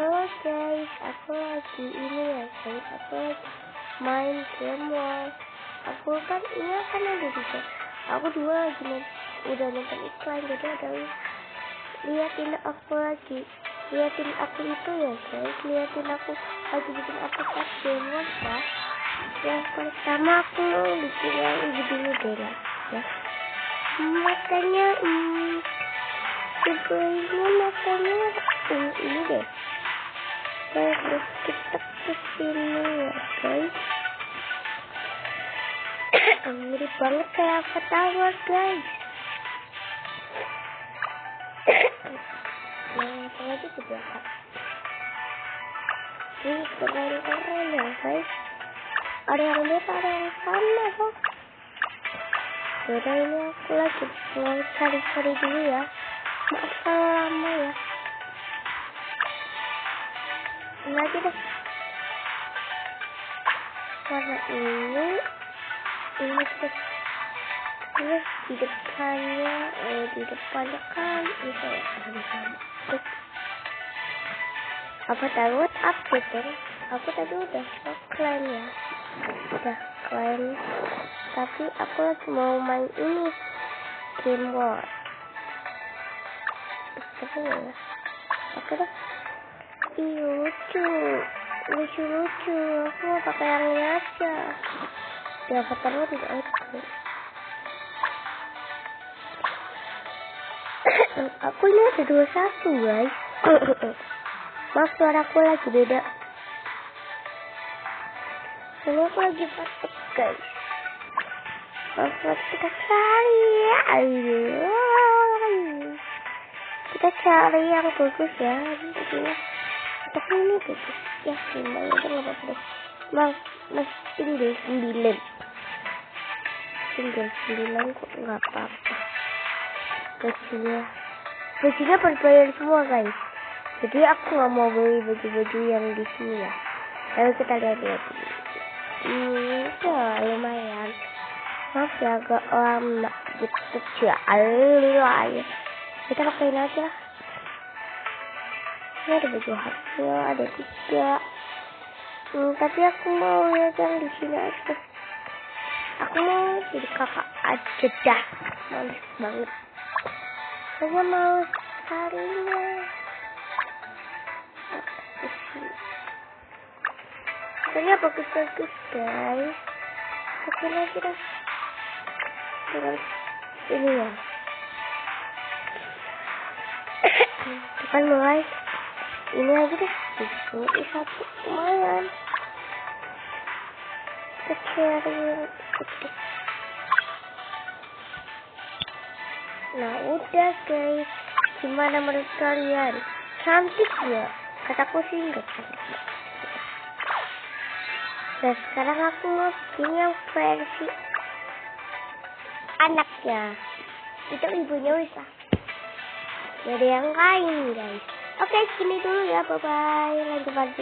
Halo guys, aku lagi ini ya guys, aku lagi main game wall. Aku kan ini kan ada juga. Aku dua lagi udah nonton iklan, jadi ada liatin aku lagi, liatin aku itu ya guys, liatin aku lagi bikin aplikasi game wall ya. Yang pertama aku bikin yang ini dulu deh lah ya. Makanya ini deh. Terus kita kesini ya guys. Mirip banget kayak Avatar guys. Nah, apa lagi di belakang? Ini keren-keren ya guys. Ada yang lihat, ada yang sama kok. Yaudah, ini aku lagi mau cari-cari dulu ya. Maaf kalau lama ya. Ini lagi deh. Warna ini terus di depannya kan itu ya. Apa tahu update kan? Aku tadi udah klaim ya. Udah klaim. Tapi aku lagi mau main ini game war. Apa ya? Oke deh. Lucu. Aku mau pakai yang ini aja. Di avatarnya tidak ada. Aku ini ada 21 guys. Maaf, suaraku lagi beda. Ini aku lagi batuk guys. Kita cari yang bagus ya. Tapi ini bagus ya, 5 ya, nggak apa-apa deh. Tinggal 9 kok nggak apa-apa. Bajunya berbayar semua guys. Jadi aku nggak mau beli baju-baju yang di sini ya. Lalu kita lihat-lihat. Ya lumayan. Maaf ya, agak lama gitu ya. Kita pakein aja. Ini ada baju hasil, ada 3. Tapi aku mau lihat yang di sini aja. Aku mau jadi kakak aja dah. Males banget. Saya mau carinya. Kayaknya bagus-bagus guys. Oke lagi dah. Terus ini ya. Kan mulai. Ini aja deh. Ini satu lumayan. Kecil. Nah udah guys. Gimana menurut kalian? Cantik ya? Kataku sih enggak cantik. Nah sekarang aku mau bikin yang versi anaknya. Itu ibunya bisa. Jadi yang lain guys. Oke, segini dulu ya. Bye-bye. Lanjut part 2.